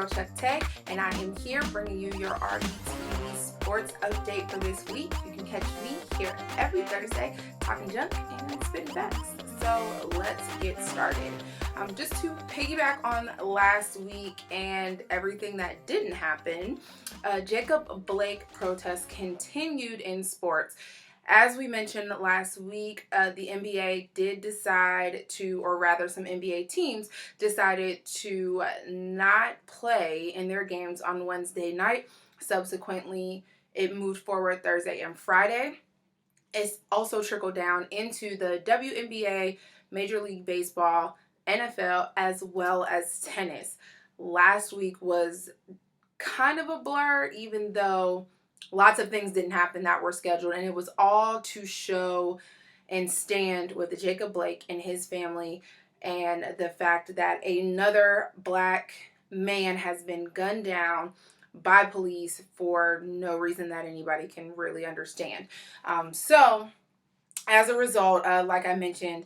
girl ChucTayyy, and I am here bringing you your RETV Sports update for this week. You can catch me here every Thursday talking junk and spitting facts. So let's get started. Just to piggyback on last week and everything that didn't happen, Jacob Blake protests continued in sports. As we mentioned last week, the NBA did decide to, or rather some NBA teams decided to not play in their games on Wednesday night. Subsequently, it moved forward Thursday and Friday. It's also trickled down into the WNBA, Major League Baseball, NFL, as well as tennis. Last week was kind of a blur, even though lots of things didn't happen that were scheduled, and it was all to show and stand with Jacob Blake and his family, and the fact that another black man has been gunned down by police for no reason that anybody can really understand. So as a result, like I mentioned,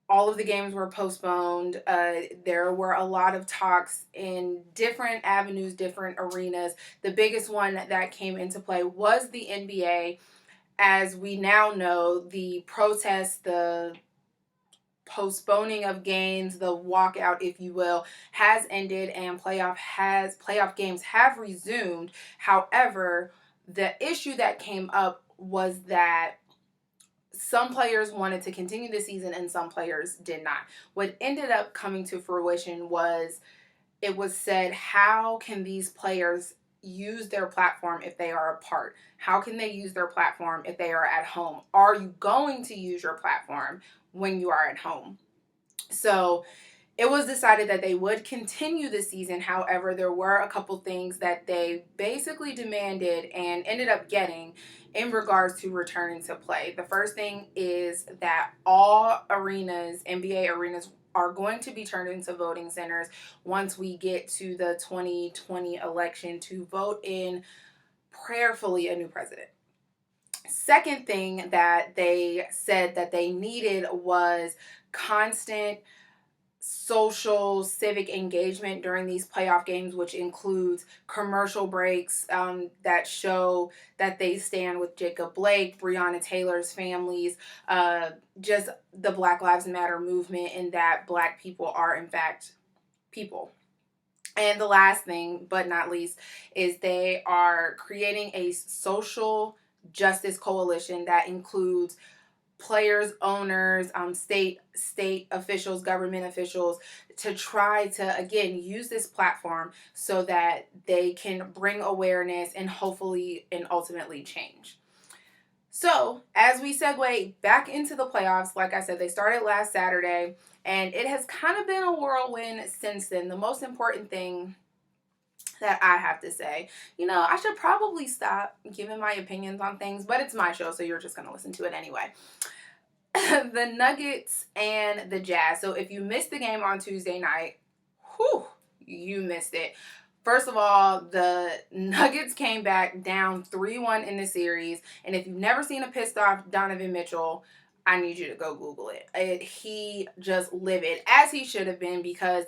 all of the games were postponed. There were a lot of talks in different avenues, different arenas. The biggest one that came into play was the NBA. As we now know, the protests, the postponing of games, the walkout, if you will, has ended, and playoff games have resumed. However, the issue that came up was that some players wanted to continue the season and some players did not. What ended up coming to fruition was, it was said, how can these players use their platform if they are apart? How can they use their platform if they are at home? Are you going to use your platform when you are at home? So it was decided that they would continue the season. However, there were a couple things that they basically demanded and ended up getting in regards to returning to play. The first thing is that all arenas, NBA arenas, are going to be turned into voting centers once we get to the 2020 election to vote in prayerfully a new president. Second thing that they said that they needed was constant social civic engagement during these playoff games, which includes commercial breaks that show that they stand with Jacob Blake, Breonna Taylor's families, just the Black Lives Matter movement, and that Black people are in fact people. And the last thing, but not least, is they are creating a social justice coalition that includes players, owners, state officials, government officials, to try to, again, use this platform so that they can bring awareness and hopefully and ultimately change. So as we segue back into the playoffs, like I said, they started last Saturday, and it has kind of been a whirlwind since then. The most important thing that I have to say, I should probably stop giving my opinions on things, but it's my show, so you're just going to listen to it anyway. The Nuggets and the Jazz. So if you missed the game on Tuesday night, you missed it. First of all, the Nuggets came back down 3-1 in the series, and if you've never seen a pissed off Donovan Mitchell, I need you to go Google it. He just livid, as he should have been, because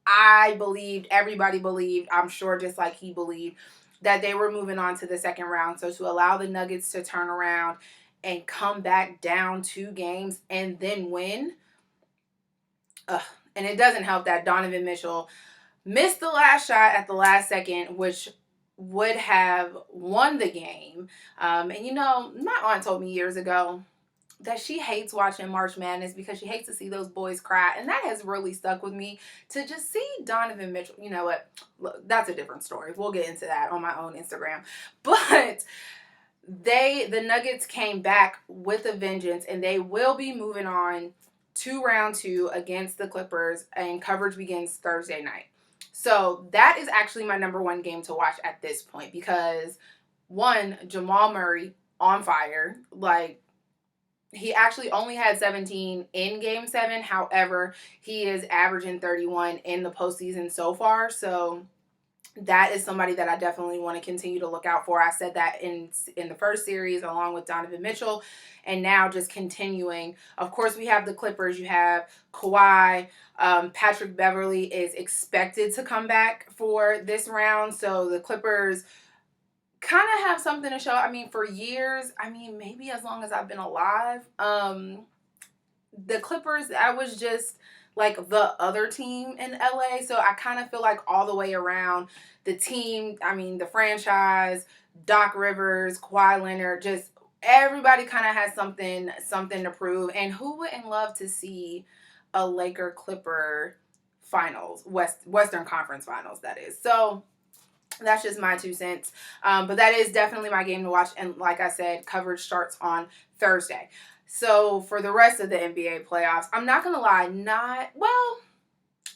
everybody believed, I'm sure just like he believed, that they were moving on to the second round. So to allow the Nuggets to turn around and come back down 2 games and then win, and it doesn't help that Donovan Mitchell missed the last shot at the last second, which would have won the game. And my aunt told me years ago that she hates watching March Madness because she hates to see those boys cry. And that has really stuck with me, to just see Donovan Mitchell. You know what? Look, that's a different story. We'll get into that on my own Instagram. But the Nuggets came back with a vengeance, and they will be moving on to round 2 against the Clippers, and coverage begins Thursday night. So that is actually my number 1 game to watch at this point, because one, Jamal Murray on fire. Like, he actually only had 17 in Game 7. However, he is averaging 31 in the postseason so far. So that is somebody that I definitely want to continue to look out for. I said that in the first series along with Donovan Mitchell, and now just continuing. Of course, we have the Clippers. You have Kawhi. Patrick Beverley is expected to come back for this round, so the Clippers kind of have something to show. I mean, for years, I mean, maybe as long as I've been alive, the Clippers, I was just like the other team in LA. So I kind of feel like all the way around the team, I mean, the franchise, Doc Rivers, Kawhi Leonard, just everybody kind of has something to prove. And who wouldn't love to see a Laker Clipper finals, Western Conference finals, that is. So that's just my 2 cents. But that is definitely my game to watch. And like I said, coverage starts on Thursday. So for the rest of the NBA playoffs, I'm not going to lie,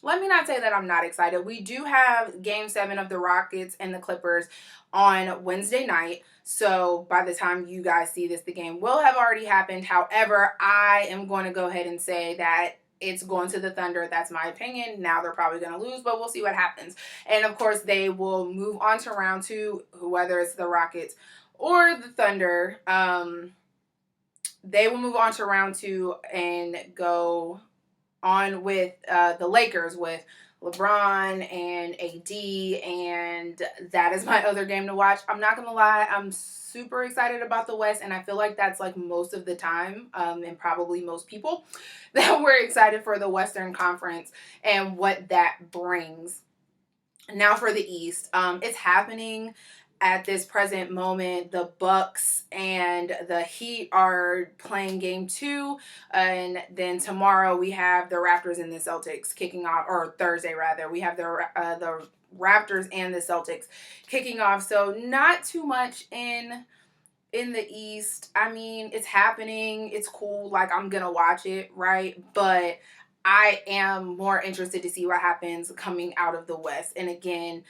let me not say that I'm not excited. We do have Game 7 of the Rockets and the Clippers on Wednesday night. So by the time you guys see this, the game will have already happened. However, I am going to go ahead and say that it's going to the Thunder. That's my opinion. Now they're probably going to lose, but we'll see what happens. And of course, they will move on to round 2, whether it's the Rockets or the Thunder. They will move on to round 2 and go on with the Lakers with LeBron and AD, and that is my other game to watch. I'm not gonna lie, I'm super excited about the West, and I feel like that's like most of the time, and probably most people, that we're excited for the Western Conference and what that brings. Now for the East, it's happening at this present moment. The Bucks and the Heat are playing game 2, and then tomorrow we have the Raptors and the Celtics kicking off, or Thursday rather. We have the Raptors and the Celtics kicking off. So not too much in the East. I mean, it's happening. It's cool. Like, I'm gonna watch it, right? But I am more interested to see what happens coming out of the West. And again,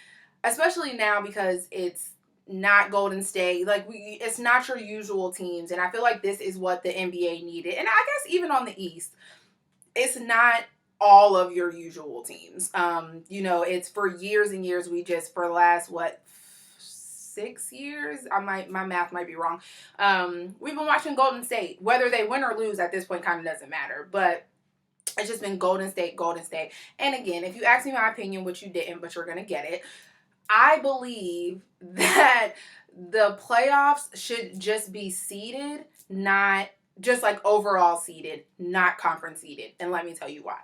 especially now because it's not Golden State. Like, it's not your usual teams. And I feel like this is what the NBA needed. And I guess even on the East, it's not all of your usual teams. It's for years and years, for the last, 6 years? My math might be wrong. We've been watching Golden State. Whether they win or lose at this point kind of doesn't matter. But it's just been Golden State, Golden State. And again, if you ask me my opinion, which you didn't, but you're going to get it, I believe that the playoffs should just be seeded, not just like overall seeded, not conference seeded. And let me tell you why.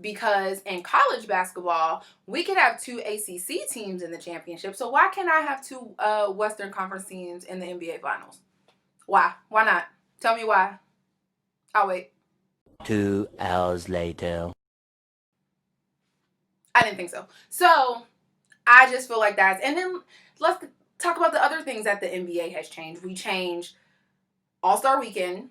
Because in college basketball, we could have 2 ACC teams in the championship. So why can't I have 2 Western Conference teams in the NBA Finals? Why? Why not? Tell me why. I'll wait. 2 hours later. I didn't think so. So I just feel like that's... And then let's talk about the other things that the NBA has changed. We changed All-Star Weekend.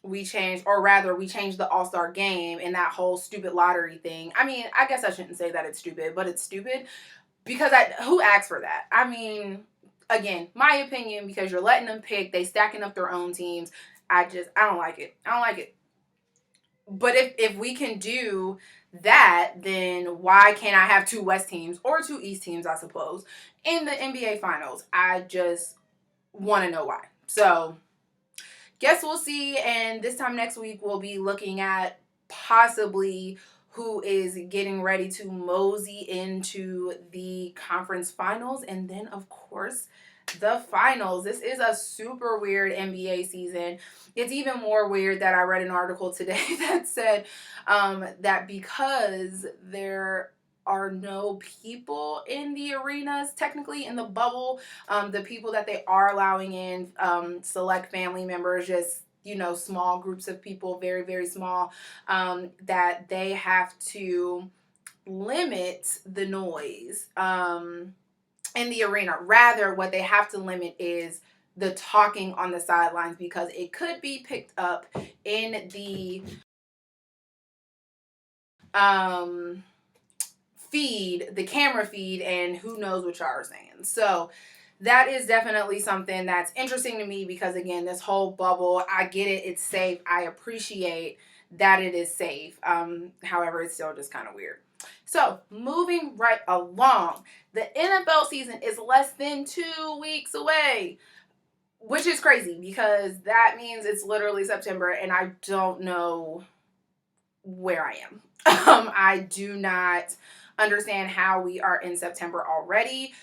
We changed the All-Star Game and that whole stupid lottery thing. I mean, I guess I shouldn't say that it's stupid, but it's stupid because who asked for that? I mean, again, my opinion, because you're letting them pick, they stacking up their own teams. I don't like it. I don't like it. But if we can do that, then why can't I have 2 West teams or 2 East teams, I suppose, in the NBA Finals? I just want to know why. So guess we'll see. And this time next week, we'll be looking at possibly who is getting ready to mosey into the conference finals. And then, of course, the finals. This is a super weird NBA season. It's even more weird that I read an article today that said that because there are no people in the arenas, technically in the bubble, the people that they are allowing in, select family members, just, small groups of people, very, very small, that they have to limit the noise in the arena. Rather, what they have to limit is the talking on the sidelines, because it could be picked up in the feed, the camera feed, and who knows what y'all are saying. So that is definitely something that's interesting to me because, again, this whole bubble, I get it, it's safe. I appreciate that it is safe. However, it's still just kind of weird. So, moving right along, the NFL season is less than 2 weeks away, which is crazy because that means it's literally September and I don't know where I am. I do not understand how we are in September already.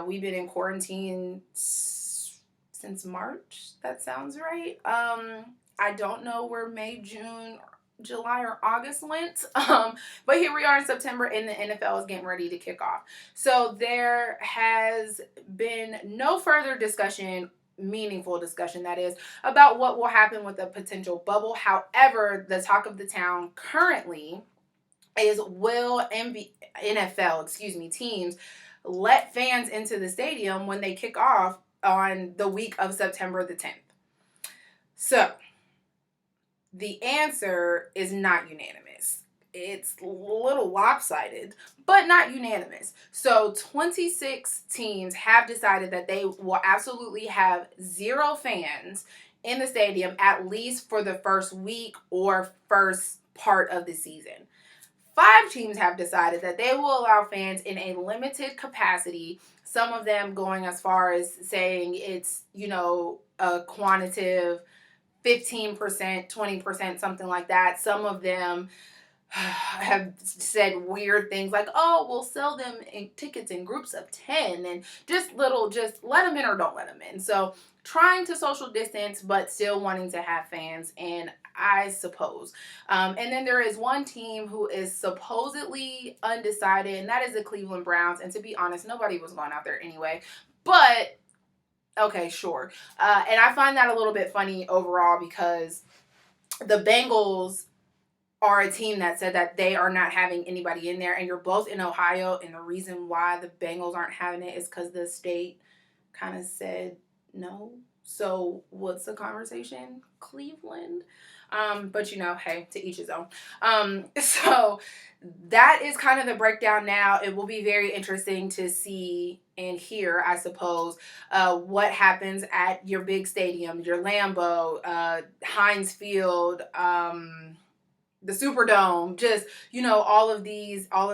We've been in quarantine since March. That sounds right. I don't know where May, June, July, or August went. But here we are in September and the NFL is getting ready to kick off. So there has been no further discussion, meaningful discussion that is, about what will happen with a potential bubble. However, the talk of the town currently is, will NFL teams let fans into the stadium when they kick off on the week of September the 10th? So the answer is not unanimous. It's a little lopsided, but not unanimous. So 26 teams have decided that they will absolutely have 0 fans in the stadium, at least for the first week or first part of the season. 5 teams have decided that they will allow fans in a limited capacity, some of them going as far as saying it's, a quantitative 15%, 20%, something like that. Some of them have said weird things like, oh, we'll sell them in tickets in groups of 10 and just let them in or don't let them in. So trying to social distance, but still wanting to have fans, and I suppose. And then there is one team who is supposedly undecided, and that is the Cleveland Browns. And to be honest, nobody was going out there anyway. But okay, sure. And I find that a little bit funny overall because the Bengals are a team that said that they are not having anybody in there, and you're both in Ohio, and the reason why the Bengals aren't having it is because the state kind of said no. So what's the conversation? Cleveland? But hey, to each his own. So that is kind of the breakdown now. It will be very interesting to see and hear, I suppose, what happens at your big stadium, your Lambeau, Heinz Field, the Superdome, just, all of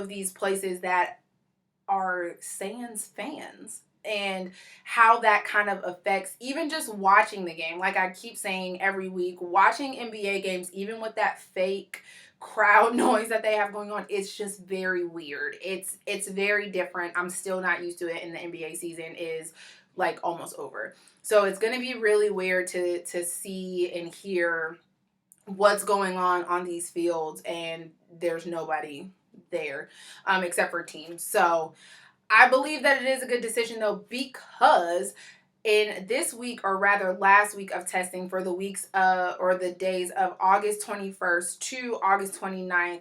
these places that are sans fans, and how that kind of affects even just watching the game. Like I keep saying every week, watching NBA games, even with that fake crowd noise that they have going on, it's just very weird. It's very different. I'm still not used to it, and the NBA season is like almost over. So it's going to be really weird to see and hear what's going on these fields, and there's nobody there except for teams. So I believe that it is a good decision though, because in this week, or rather last week of testing for the weeks or the days of August 21st to August 29th,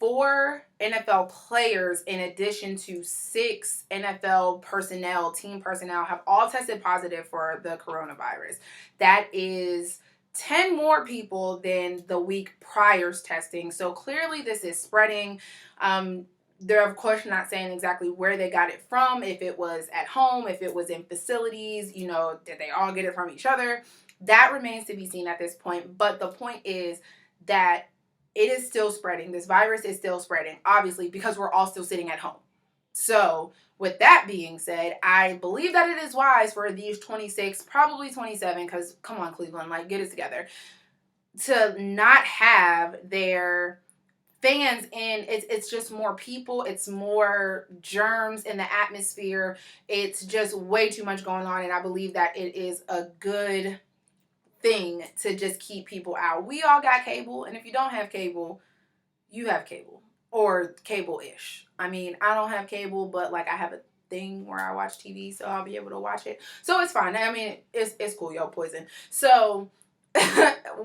4 NFL players, in addition to 6 NFL personnel, team personnel, have all tested positive for the coronavirus. That is 10 more people than the week prior's testing. So clearly this is spreading. They're, of course, not saying exactly where they got it from, if it was at home, if it was in facilities, did they all get it from each other? That remains to be seen at this point. But the point is that it is still spreading. This virus is still spreading, obviously, because we're all still sitting at home. So with that being said, I believe that it is wise for these 26, probably 27, because come on, Cleveland, get it together, to not have their fans in. It's just more people, it's more germs in the atmosphere, it's just way too much going on, and I believe that it is a good thing to just keep people out. We all got cable, and if you don't have cable, you have cable, or cable-ish. I mean, I don't have cable, but I have a thing where I watch TV, so I'll be able to watch it, so it's fine. I mean, it's cool, yo, poison. So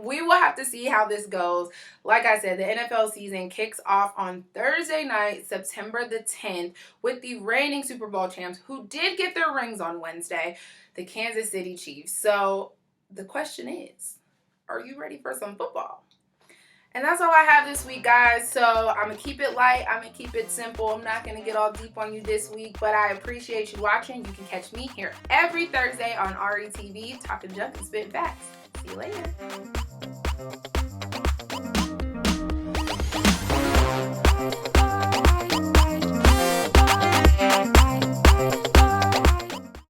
we will have to see how this goes. Like I said, the NFL season kicks off on Thursday night, September the 10th, with the reigning Super Bowl champs, who did get their rings on Wednesday, the Kansas City Chiefs. So the question is, are you ready for some football? And that's all I have this week, guys. So I'm going to keep it light. I'm going to keep it simple. I'm not going to get all deep on you this week, but I appreciate you watching. You can catch me here every Thursday on RETV, talking junk and spitting facts. See you later.